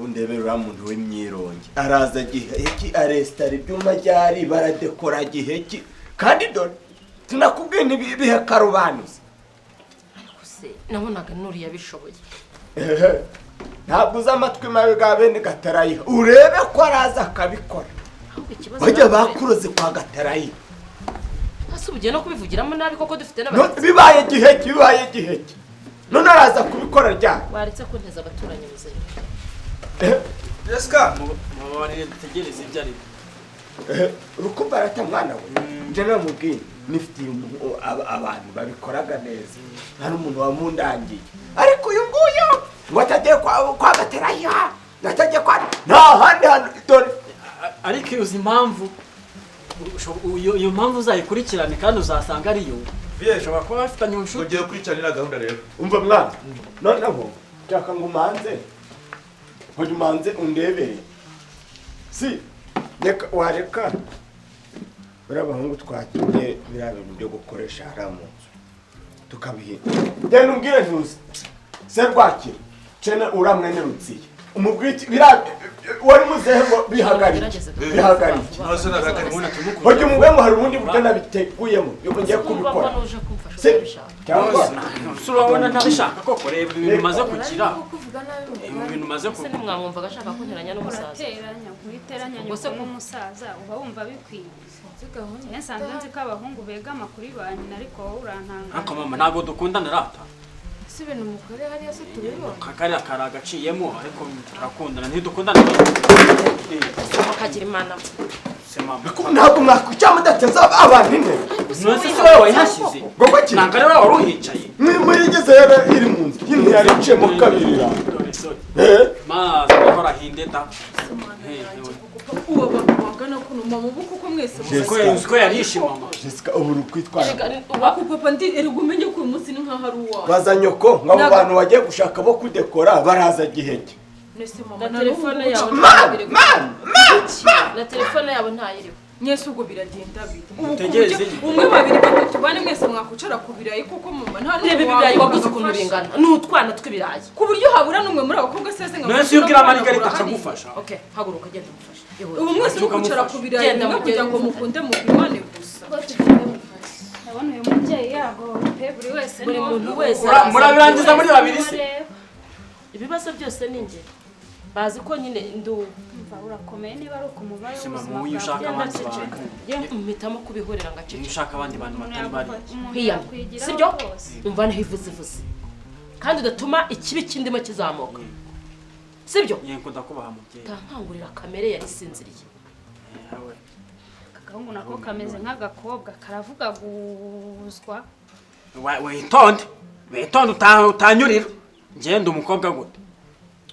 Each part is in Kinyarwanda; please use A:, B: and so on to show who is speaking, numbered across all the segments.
A: ndebera muntu w'imyirongi araza giheki arestare byuma ryari baradekora giheki kandi dore tunakubwiye nibihe karubanuze
B: ariko se nabonaga nuri yabishoboye
A: ntabwo uza amatwi mabi ga bene gatarayiha urebe ko araza akabikora bajya bakuroze kwa gatarayiha
B: asubiye no kubivugiramo nabi koko dufite n'abantu
A: bibaye giheki none araza kubikora ryari
B: waretse ko nteza abaturanyi bizeye
C: Jessica mubarire dutegereze ibyo ari
A: rukumva arata mwana we nje namubwiye nifitiye abantu babikoraga neza nta n'umuntu wamundangiye ariko uyu nguyu ngo atagiye kwa gaterayiha natagiye kwa nta handi hantu dore
C: ariko uzi impamvu iyo mpamvu uzayikurikirane kandi uzasanga ariyo ushobora kuba bafitanye ubucuti
D: ugiye kurikiranira gahunda rero
A: umva mwana noneho nshaka ngo umanze undebere si wareka buriya abahungu twakinnye biriya bintu byo gukoresha hariya mu nzu tukabihinda genda umbwire ntuzi serwakira cene uramwene rutsiye umubwiki wari muzehe ngo bihagarike hoje umubwe ngo hari ubundi buryo nabiteguyemo yuko ngiye kubikora
C: cyangwa surabona ntabishaka koko reba ibintu bimaze kugira ibintu bimaze
B: kugira se nimwamwumva agashaka kunteranya n'umusaza
E: guteranya n'umusaza uba wumva bikwiye nsanzwe nzi ko abahungu begama kuri ba nyina ariko wowe urantanga
C: ariko mama ntabwo dukundana rata
B: si ibintu umugore hariya se tubibona
C: kakari akaragaciyemo ariko turakundana ntidukundana
B: akagira imana
A: ntabwo mwakwicara mudateza abantu intebe
C: nose se wowe wayihashyize ntabwo ari wowe wari uhicaye
A: murigeze rero iri mu nzu y'intu yariciyemo kabirira
C: maze gukora hinde da
F: ubu abantu bangana kuno mama ubu kuko mwese
C: ko yarishe mama
A: Jessica ubu rukwitwara
F: ako papa ndi erega umenye ko uyu munsi ni nkaho ari uwawe
A: baza nyoko nk'abo bantu bagiye gushaka bo kudekora baraza giheke
B: na telefone yawe na telefone yawe ntayiriho
F: nyese ubwo biragenda
C: utegereze
F: umwe babiri batatu bane mwese mwakucara ku birayi kuko mama nta
B: n'ubu birayi waguze ukuntu bingana n'utwana tw'ibirayi
F: ku buryo habura n'umwe muri abakobwa seze nka
C: mwese ubwira Margarita acagufasha
B: okay haguruka genda umufasha
F: ubu mwese mukucara ku birayi kugira ngo mukunde mubimane gusa
E: ndabona uyu mubyeyi yago pe buri wese
B: buri muntu wese
C: murabirangiza muri babiri se
B: ibibazo byose ni nge bazi ko nyine
E: urakomeye niba ari ukumubaye
C: ubuzima bwawe ushaka abandi bantu
B: mpitamo kubihorera ngacece
C: ushaka abandi bantu batari bari
B: kwiyama sibyo umva naho ivuze kandi udatuma ikibi kindimo kizamuka sibyo
C: yego ndakubaha mubyeyi
B: tankangurira kamere yari sinziriye
E: agahungu nako kameze nk'agakobwa karavuga guzwa
C: witonde utanyurira ngende umukobwa gute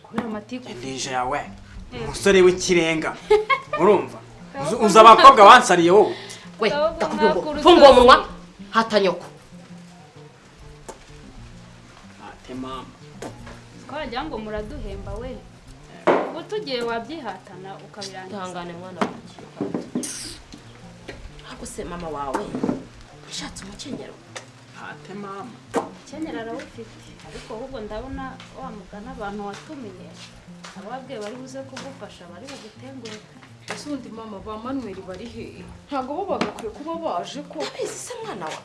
E: kubera amatiku
C: ndije yawe umusore w'ikirenga urumva uza abakobwa wansariye wowe
B: we ndakubwira ngo funga umunwa hatanyoko
C: ate mama
E: twagira ngo muraduhemba we ubu tugiye wabyihatana ukabirangiza
B: ihangane mwana wanjye ahubwo se mama wawe ushatse umukenyero
C: ate mama
E: kenyera arawufite ariko ahubwo ndabona wamugana abantu watumiye ababwiye bari buze kugufasha bari bugutengureka
F: ese undi mama ba Manuel bari hehe ntabwo bo bagakwiye kuba baje ko
B: ese se mwana wa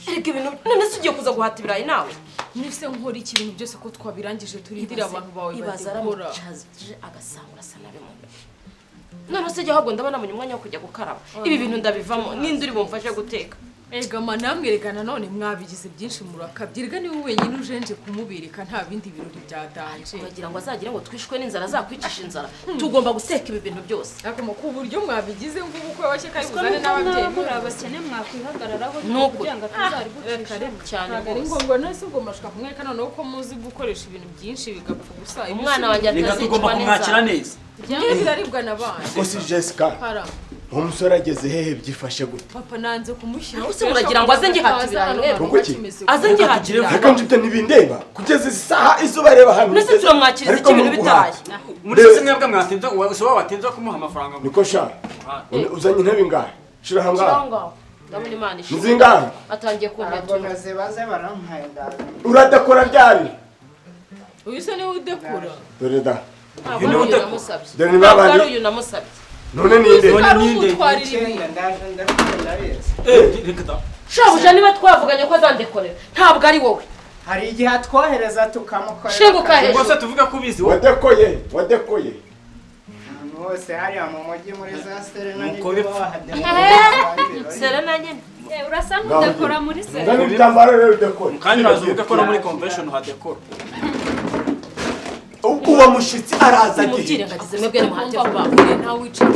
B: erega ibintu none se ugiye kuza guhata ibirayi nawe
F: nise nkora iki ibintu byose ko twabirangije turindira abantu bawe
B: ibaza
F: badekora
B: aramucaje agasanga urasa nabi mu none se ahubwo ndabona mu mwanya wo kujya gukaraba ibi bintu ndabivamo ninde uri bumfashe guteka
F: ega namwe rega nanone mwabigize byinshi murakabyiga niwe wenyine ujenje kumubirika nta bindi birori byadanje
B: bagira ngo azagire ngo twishwe n'inzara zakwicisha inzara tugomba guseka ibi bintu byose
F: akoma ku buryo mwabigize ngo ubukwe washye kari buzane n'ababyeyi
E: muri abakene mwakwihagararaho kugira ngo tuzari gucisha
B: cyane
F: ari ngombwa nese ubwo mashaka kumwereka noneho ko muzi gukoresha ibintu byinshi bigapfa gusa
B: umwana wanjye
C: tugomba kumwakira neza
F: biraribwa nabandi
A: ko si Jessica umusore ageze hehe byifashe gute
F: papa nanze kumushyira
B: use muragira ngo aze ngihatira aze ngihatira
A: ariko njye ntibindeba kugeza isaha izuba reba hano
B: nese turamwakiriza ibintu bitaye
C: muri se mwebwe mwatinze usoba watinze kumuha amafaranga
A: niko sha uzanye intebe ingahe shira hanga
B: ndabona imana ishimwe
A: nzingahe
B: atangiye kumyatura
G: baze barampaye
A: uradakora ryari
F: uyu se niwe udekora
A: dore da
B: ntabwo uyu namusabye
A: Dore
B: ntabwo
A: babandi.
B: ari uyu namusabye
A: none ninde
C: None ninde? Reka da.
B: shabuja niba twavuganye ko azandekorera ntabwo ari wowe
D: hari igihe atwohereza tukamukorera
B: shinguka hejuru
C: Ubwo se tuvuga ko ubizi wowe.
A: wadekoye
D: ahantu hose hariya mu mujyi muri za Serena
C: Mukore.
B: Serena nyine
E: urasa n'udakora muri se
A: ngani bitambaro rero udekoye
C: Kandi urazuvuga ko no muri convention hadekora.
A: uwo mushitsi araza
B: umubwire ngagize mwebwe nimuhate vuba
F: ntawe wicara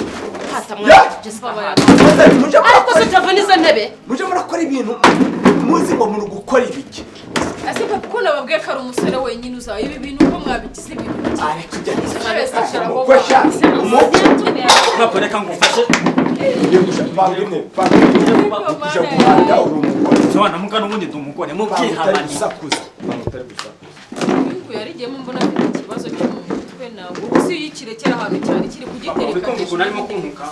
B: ariko se utavunize ntebe
A: muje murakora ibintu muzi ngo muri gukora ibiki
F: ese papa ko nababwiye ko ari umusore wenyine uzaba ibi bintu ko mwabigize ibintu
A: ari kujya
F: cyane
A: kwesha
C: Papa reka ngufashe.
A: bangine kuja guhanda urumugore
C: Zona muga nubundi ndumugore mubwihabanye.
A: gusakuza
F: uyu yarigiyemo mbona afite ikibazo cyo mu mutwe nawe ubu si yikirekera ahantu cyane kiri kugitereka
C: Bikumva ukuntu arimo kuntuka.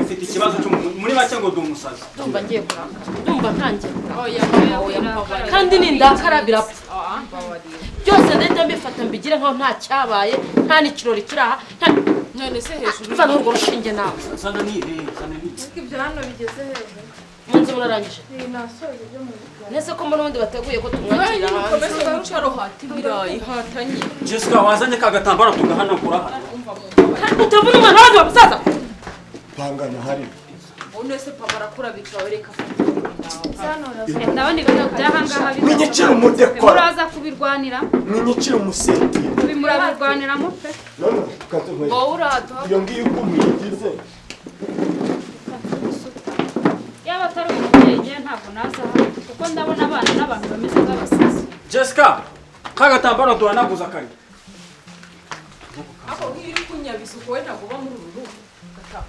C: Ufite ikibazo cyo muri make ngo ndumusazi.
B: ndumva ngiye kurakara ndumva ntangiye
F: oya
B: kandi nindakara birapfa
F: babarira
B: byose ndahita mbifata mbigire nkaho nta cyabaye nta n'ikirori kiri aha
F: none se hejuru
B: mva n'urwo rushinge nawe
C: Sana ni sana ni.
G: ibyo hano bigeze hejuru
B: mu nzu murarangije
G: nasoje byo mu bikari
B: nese ko mbona ubundi bateguye ko tumwakira hanze
F: komeza gucaro hati birayi hatanye
C: Jessica wazanye ka gatambaro tugahanagura hano.
F: umva mu
B: utabona umwana wanjye wa musaza
A: pangana hari
F: none se papa arakura bikawe reka
E: ndabona ibintu by'ahangaha
A: mwinyicira umudekora
E: muraza kubirwanira
A: mwinyicira umusenti
E: murabirwaniramo pe
A: none katumwe
F: wowe urahato
A: iyo ngiyo uko muyigize
E: yaba atari umubyeyi njyewe ntabwo naza hano kuko ndabona abana n'abantu bameze nk'abasazi
C: Jessica ka gatambaro duhanaguza kare.
F: ako nk'iri kunyabiza uko we ntabwo uba muri uru rugo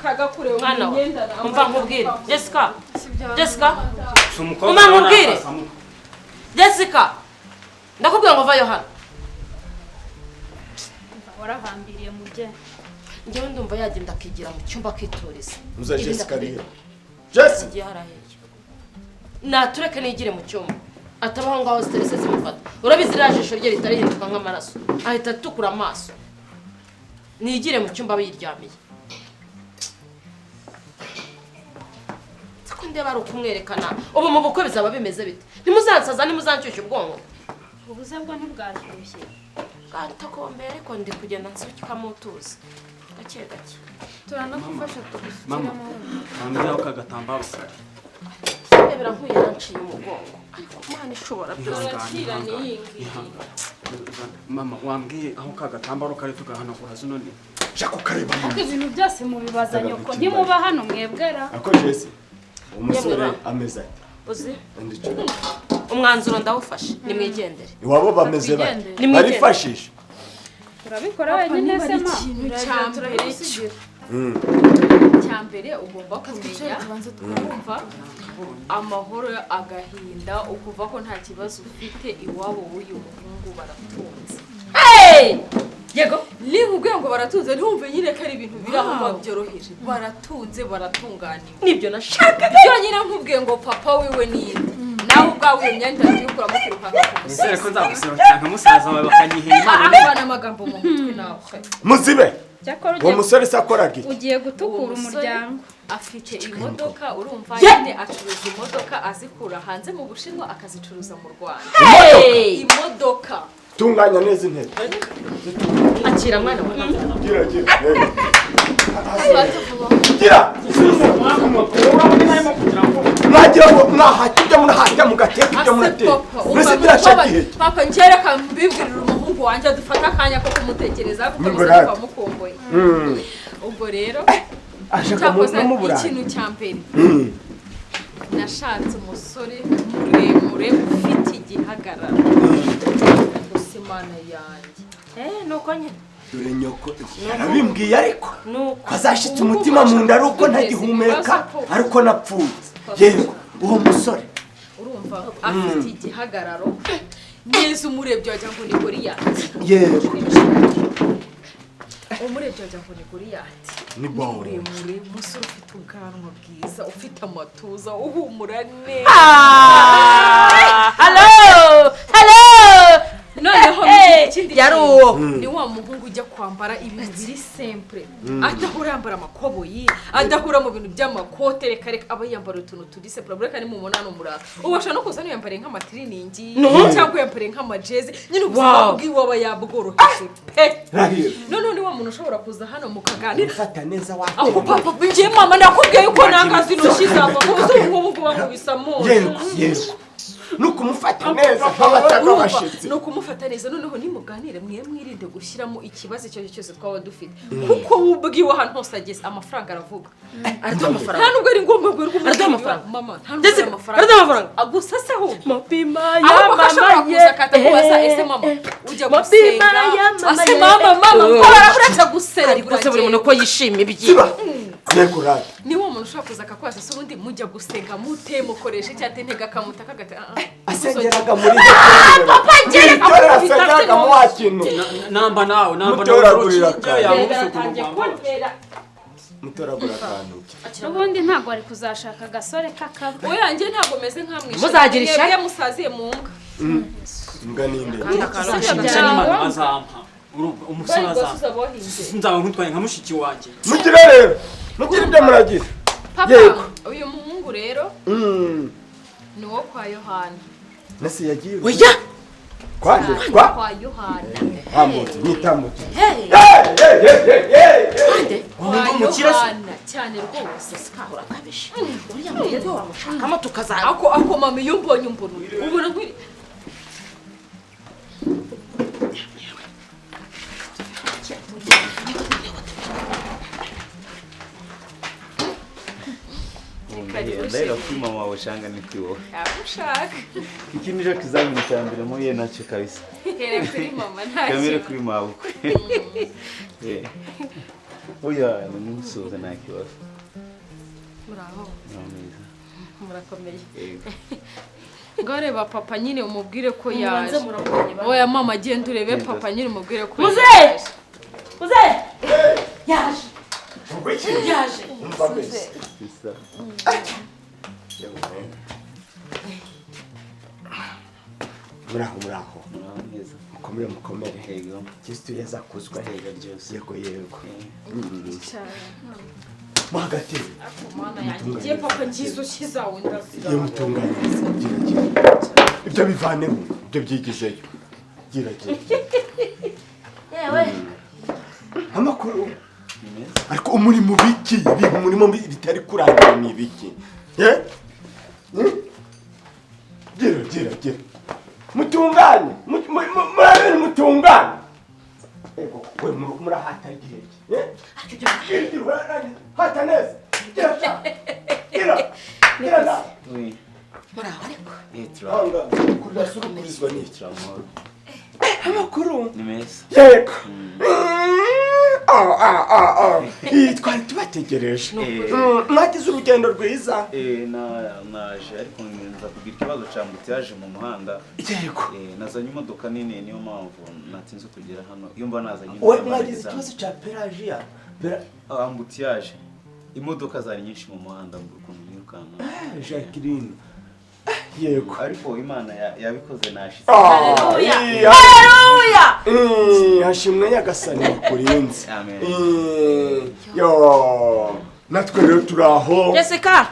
F: kagakurewe
B: mwana
F: mu
B: we
F: myenda nawe
B: umva nkubwire Jessica Jessica
C: Sumukobwa.
B: Mama nkubwire Jessica ndakubwira ngo vayo hano
E: warahambiriye mu bye
B: njyewe ndumva yagenda akigira mu cyumba akituriza
A: muza
B: Ibi
A: Jessica
B: ndakureba.
A: rero Jessica
B: igihe haraheye natureke nigire mu cyumba atabaho ngaho stress zimufata urabizi iriya jisho rye ritarihinduka nk'amaraso ahita atukura amaso nigire mu cyumba biryamiye siko ndeba ari ukumwerekana ubu mu bukwe bizaba bimeze bite ntimuzansaza ntimuzanshyushya ubwonko
E: ubuze bwo ntibwaryoshye
B: bwatagombeye ariko ndi kugenda nsukamo utuzi gake gake
G: turanagufasha
C: Mama.
G: tugushyiramo
C: Wambwira ka gatambaro.
B: rebera nk'uyu yanciye umugongo ariko Imana ishobora byose
F: turakirane iyi ngiyi
C: Mama wambwiye aho ka gatambaro kare tugahanagura zino ni.
A: shaka kareba
E: kuko ibintu byose mubibaza nyoko ntimuba hano mwebwera
A: ako Jessica umusore ameze ati
B: uzi
A: ndicho
B: umwanzuro ndawufashe nimwigendere
A: iwabo bameze bati
B: Nimwigendere.
A: barifashisha
E: turabikora wenyine se ma
F: ikintu cya mbere ugomba kumenya ukumva amahoro agahinda ukuva ko nta kibazo ufite iwabo w'uyu muhungu baratunze
B: yego
F: niba ubwiye ngo baratunze ntiwumve nyine ko ari ibintu biri aho byoroheje baratunze baratunganiwe
B: nibyo nashaka
F: byonyine nkubwiye ngo papa wiwe ninde nawe ubwawe iyo myenda yagiye kwirukanka ku
C: Musere ko nzaguserukira nka musaza wawe bakanyihera Imana.
F: abana amagambo mu mutwe nawe
A: muzibe
E: cyakora
A: uwo musore se akoraga iki
E: ugiye gutukura umuryango
F: afite imodoka urumva nyine acuruza imodoka azikura hanze mu Bushinwa akazicuruza mu Rwanda imodoka
A: tunganya neza intebe
B: akira mwana we
A: gira mwagira ngo mwahajya murahajya mugateka ibyo murateka mbese birashaka igihe
F: papa ngereka mbibwirira umuhungu wanjye dufata akanya ko kumutekereza kuko bisanzwe bamukumbuye ubwo rero cyakoze ikintu cya mbere nashatse umusore muremure ufite igihagararo gusa Imana yanjye
B: nuko nyine
A: dore nyoko yarabimbwiye ariko
B: nuko
A: azashitse umutima mu nda ari uko ntagihumeka ariko napfuye yego uwo musore
F: urumva afite igihagararo neza umurebye wagira ngo ni Goliyati
A: yego
F: umurebye wagira ngo ni Goliyati
A: ni bawo
F: muremure umusore ufite ubwanwa bwiza ufite amatuza uhumura neza
B: hello
F: noneho ikindi
B: yari uwo
F: ni wa muhungu ujya kwambara ibintu biri simple adahura yambara amakoboyi adahura mu bintu by'amakote reka aba yambara utuntu turi simple bureka ni mu munano muraka ubasha no kuza yambare nk'amatiriningi cyangwa yambare nk'amajezi nyine ubuzima bw'iwaba yabworoheje none ni wa muntu ushobora kuza hano mukaganira
A: fata neza wa
F: ako papa ngiye mama nakubwiye yuko nakazi nushizava kuzo nk'ubu bakubisamo
A: yego nukumufata neza nk'abatagabashitse
F: nukumufata neza noneho nimuganire mwirinde gushyiramo ikibazo cyo cyose twaba dufite kuko ubwiwe ahantu hose ageze amafaranga aravuga
B: arata amafaranga
F: ntabwo ari ngombwa ngo
B: arata amafaranga
F: mama ntabwo amafaranga
B: arata amafaranga
F: agusa se ho
B: mapima ya mama
F: ye kuza ese mama ujya gusenga ase mama ko barakurata gusera
B: ariko se buri muntu ko yishimye ibyi
A: nekurata
F: ni wo muntu ushaka kuza akakwasa se ubundi mujya gusenga mute mukoresha cyate ntega kamutaka gata
A: asengeraga muri
F: papa ngere
A: asengeraga mu wakintu
C: namba
A: mutoragurira
E: mutoragura akantu ubundi ntabwo ari kuzashaka agasore kakaba
F: oya njye ntabwo meze nkamwe
B: muzagira ishaka
F: musaziye mu nga
A: mbwa ninde
C: azampa umusore azampa nzaba nkutwaye nka mushiki wanjye
A: mugire rero mugire ibyo muragira
F: papa uyu muhungu rero ni wo kwa Yohana
A: nasi yagiye
B: oya
F: kwa Yohana
A: hamutse nitamutse
F: kwa Yohana cyane rwose
B: sikahura kabishe uriya muhungu wamushakamo tukaza
F: ako mama iyo mbonye umbona ubona nkuri
H: ndaira kuri mama wawe shanga ni kuri wowe
F: yagushaka
H: iki nijo kizamini cya mbere muye nacyo kabisa
F: here kuri mama ntacyo
H: kamere kuri mawe oya numusuza nta kibazo
F: muraho
H: namiza
F: murakomeye ngo reba papa nyine umubwire ko yaje oya mama agenda urebe papa nyine umubwire ko
B: muze yaje yaje
H: bisa
A: muraho
H: neza
A: mukomere
H: hego
A: Kristo yazakuzwa
H: hego byose
A: yego mu hagati
F: mana yanjye giye papa ngizo kizawe ndazira
A: iyo mutunganyiriza ibyo bivanemo ibyo byigizeyo gira
B: yewe
A: amakuru ariko umurimo biki ibintu murimo bitari kurangira ni biki gira mutunganye mutunganye ego we murahata igihe hata neza gira
H: oui
B: muraho ariko
H: etra
A: kurasurukurizwa n'iki
H: amor
A: amakuru
H: ni meza
A: yego twari tubategereje mwagize urugendo rwiza
H: naje ariko nza kugira ikibazo cya ambutiyaje mu muhanda
A: yego
H: nazanye imodoka nini niyo mpamvu natinze kugera hano iyo mba nazanye
A: mwagize ikibazo cya pelagiya
H: ambutiyaje imodoka zari nyinshi mu muhanda mbura ukuntu nirukanka
A: Jacqueline yego
H: ariko imana yabikoze nashitse
B: haleluya
A: hashimwe nyagasani kurinze
H: amen
A: yo natwe rero turaho
B: Jessica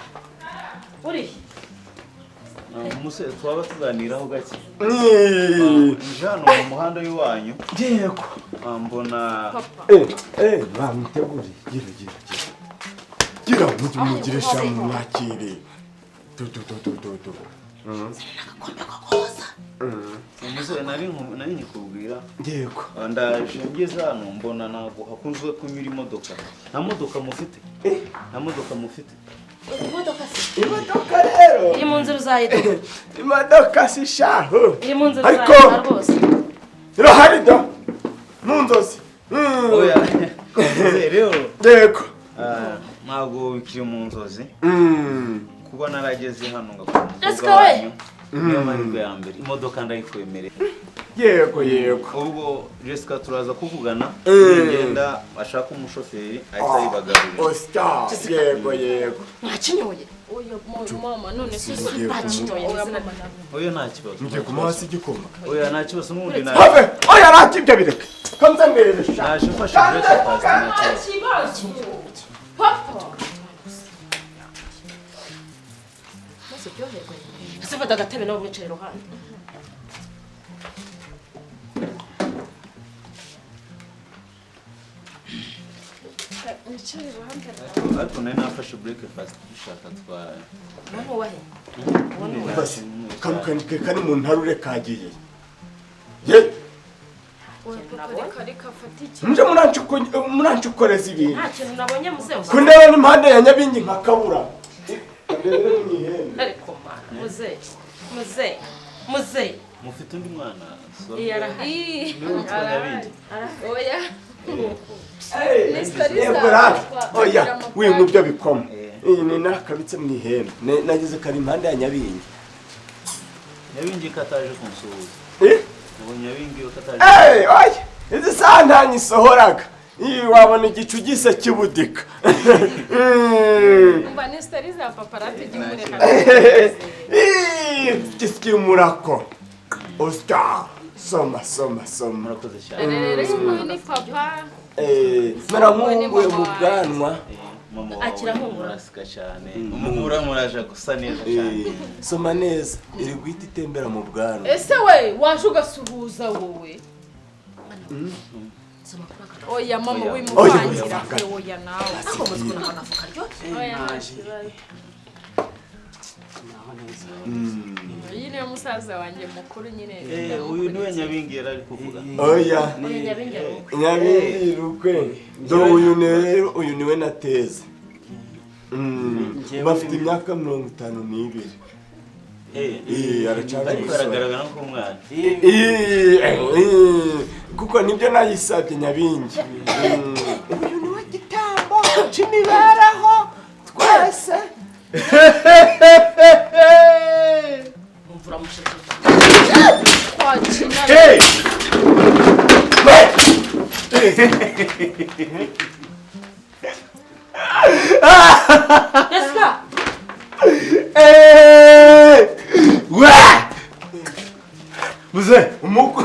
B: uri
H: umusore twaba tuganiraho gake
A: ni
H: jano mu muhanda w'iwanyu
A: yego
H: mbona
A: bamuteguriye gira mugire shamu mwakire
H: umusore nari nyikubwira
A: yego
H: ndaje ngeze hano mbona ntabwo hakunzwe kunyura imodoka nta modoka mufite nta modoka mufite
A: imodoka rero
B: iri mu nzira uzayiduka
A: imodoka si shaho
B: iri mu nzira
A: ariko
B: uzayiduka rwose
A: irahari da mu nzozi
H: oya rero
A: yego
H: ntabwo bikiri mu nzozi kuba narageze hano ngakora
B: Jessica we
H: niyo mahirwe ya mbere imodoka ndayikwemereye
A: yego yego
H: ubwo Jessica turaza kuvugana ngenda ashaka umushoferi ahita yibagarira
A: Oscar yego yego
B: mwakinyoye
F: oya mama none se
B: mwakinyoye
H: oya nta kibazo
A: ngiye kumasi igikoma
H: oya nta kibazo n'ubundi nta
A: habe oya nakibyo bireke kamza mbere sha
H: naje mfashe breakfast nta kibazo
F: papa
B: ese fata agatebe nawe mwicaye iruhande
H: ariko nari nafashe breakfast dushaka twaye
B: mwana wahe
A: basi kamukanike kani mu ntarure kagiye ye
F: reka fatike
A: nje murancukoreza ibintu
B: nta kintu nabonye muzeho
A: kundeba n'impande ya nyabingi nkakabura
B: ariko mana muze
H: mufite undi mwana
F: oya
A: oya wingu byo bikoma iyi ni nakabitse mu ihembe nagize kari impande ya nyabingi
H: nyabingi kataje kunsuhuza ubu nyabingi yo kataje
A: oya izi saha ntanyisohoraga wabona igicu gise kibudika
F: umva ni stories ya paparazzi gimureka
A: giskimurako Oscar soma
H: murakoze cyane
F: rero ni papa
A: muramunguye mu bwanwa
H: mama
B: akira
H: wawe
B: humura.
H: murasika cyane umugura muraje gusa neza cyane
A: soma neza iri guhita itembera mu bwanwa
F: ese we waje ugasuhuza wowe oya mama wimuvangira oya nawe
B: aho muzwe n'amavuka ryo
F: oya iyi niyo musaza wanjye mukuru nyine
H: uyu niwe nyabingi yari ari kuvuga
A: oya
B: nyabingi
A: nyabingi rukwe do uyu niwe nateze bafite imyaka 52 aracana
H: ariko aragaragara nk'umwana
A: kuko nibyo nayisabye nyabingi uyu niwe gitambo c'imibereho twese
B: mvura musheke
F: twakina
B: Jessica
A: muze umukwe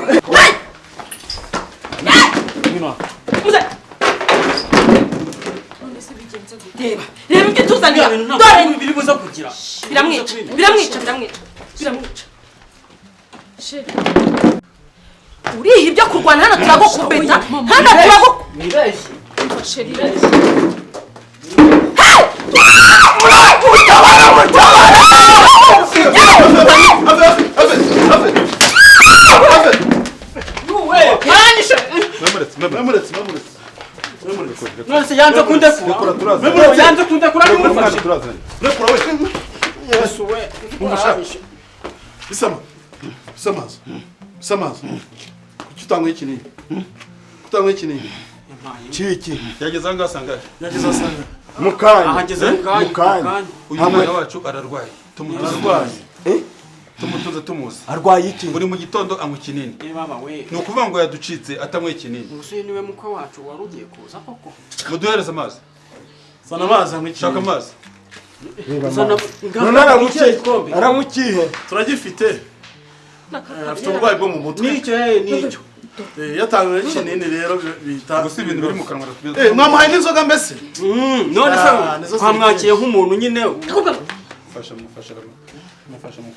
B: muze reba ibyo tuzanira dore
C: biri buza kugira
B: biramwica uriha ibyo kurwana hano turagukubita hano
C: nibeshye nonese yanze kundekura n'umufashe yesu we
I: Bisamaza. Kuki utanguye ikinini?
A: Chiki
I: Yageze ngasanga.
A: mukanya
C: ahageze mukanya
I: Uyu mwana wacu ararwaye. Tumutuze tumuzi.
A: arwaye iki
I: Buri mu gitondo anywa ikinini.
C: baba we
I: Ni ukuvuga ngo yaducitse atamwe ikinini.
C: usuye niwe mukwe wacu wari ugiye kuza koko
I: Muduhereze amazi.
J: Sana amazi amwe
I: Shaka amazi.
A: none aramukihe
J: turagifite afite uburwayi bwo mu mutwe
C: nicyo
J: yatangiye ikinini rero bita
I: Gusa ibintu biri mu kanwa
J: mwamuhaye n'inzoga mbese
C: none se twamwakiye nk'umuntu nyine
I: Mufasha.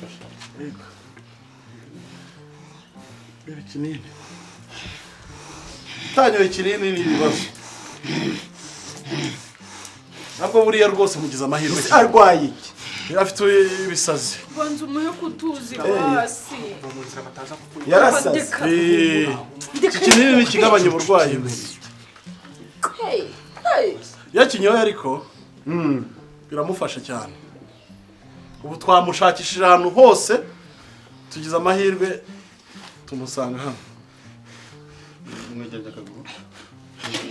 J: ikinini tanyoye ikinini ni ibibazo ntabwo buriya rwose mugize amahirwe
A: arwaye iki
J: afite ibisazi
F: banza umuhe kutuzi hasi
A: yarasaze
J: iki kinini ni kigabanya uburwayi yakinyoye ariko biramufasha cyane ubu twamushakishije ahantu hose tugize amahirwe tumusanga hano
I: Mwejyaje akaguru.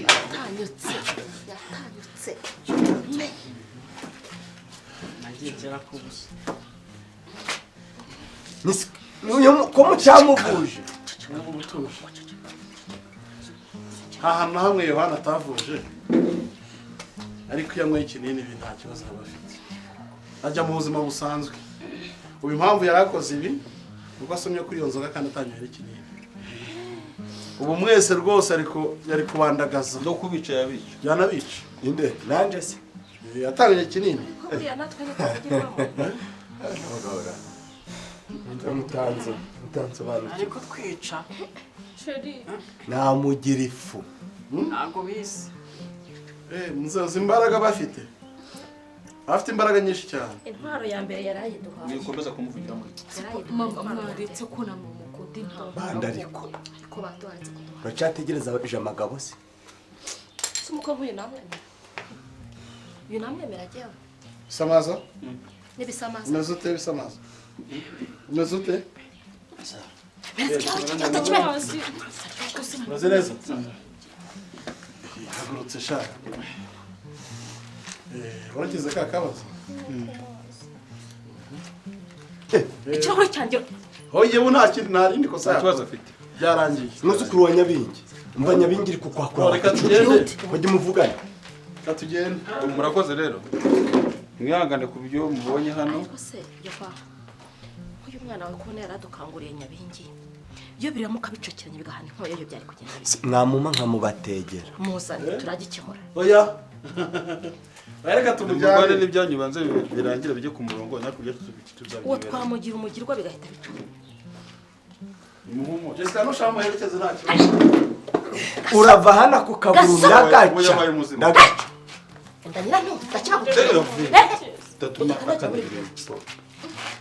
B: yatanyutse
C: nagiye kera kubusa
A: ko mucyamuvuje
K: tuje ahantu hamwe Yohana atavuje ariko iyo anyweye ikinini ibi nta kibazo aba afite ajya mu buzima busanzwe ubu impamvu yarakoze ibi ubwo asomye kuri iyo nzoga kandi atanyoye ikinini ubu mwese rwose ariko yari kubandagaza
I: no kubica yabica
K: yanabica
A: inde nanje se
K: yatangiye kinini
B: kuriya natwe niko tugirwamo
A: mutanze bana
C: ariko twica
F: sheri
A: namugira ifu
C: ntabwo bizi
K: muzazi imbaraga bafite imbaraga nyinshi cyane
B: intwaro ya mbere yarayiduhaye
I: nikomeza kumuvugira muri
F: mama mwaretse ko na mama ukunda intama
A: banda ariko
B: baduhanze kuduha
A: uracategereza amagabo se
B: si umuko nk'uyu namwemera uyu namwemera jyewe
K: Samaza
B: n'ibisamaza
K: umeze ute bisamaza umeze ute umeze neza hagurutse shaka waragize ka kabazo
B: ikirahure cyanjye
K: hoye ubu nta rindi kosa
I: kibazo afite
K: byarangiye
A: n'uzukuru wa Nyabingi umva Nyabingi iri kukwakura
K: reka tugende
A: bajye muvugane
K: reka tugende
I: murakoze rero mwihangane ku byo mubonye hano
B: ariko se yava uyu mwana wawe kubona yaradukanguriye Nyabingi iyo biramuka bicakiranye bigahana inkoyo yo byari kugenda bisa
A: mwamuma nkamubategera
B: muzane turagikemura
K: oya reka
I: mugane
K: tumujyane
I: n'ibyanyu banze birangira bijye ku murongo nakubye tuzabigira
B: uwo twamugira umugirwa bigahita bica
I: muhumo
K: Jessica no shama herekeze nta kibazo
A: urava hana ku kaguru ndagaca ndagaca
B: ndanyira nto ndacyaguca
I: tatuma akadibira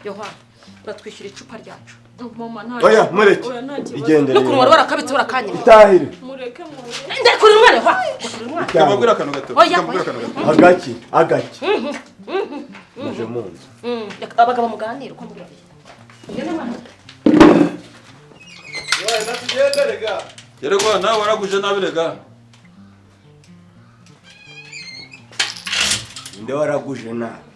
B: Yohana uratwishyura icupa ryacu
F: mama nta
A: oya mureke igendere
B: no kunwa warakabitse urakanye
A: itahire
F: mureke
B: ndakuri umwana Yohana
I: kamabwira akantu gato kamabwira akantu gato
A: agaki muje munzu
B: abagabo muganira uko mbwira ngene mwana
K: oya natugende rega
I: yerego nawe waraguje nabirega
A: inde waraguje nabi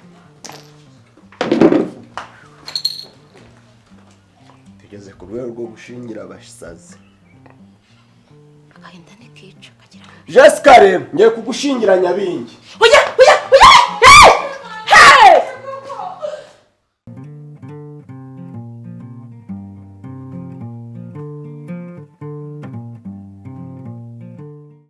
A: tugeze ku rwego rwo gushingira abasazi
B: agahinda ntikica kagira
A: Jessica rero ngiye kugushingira Nyabingi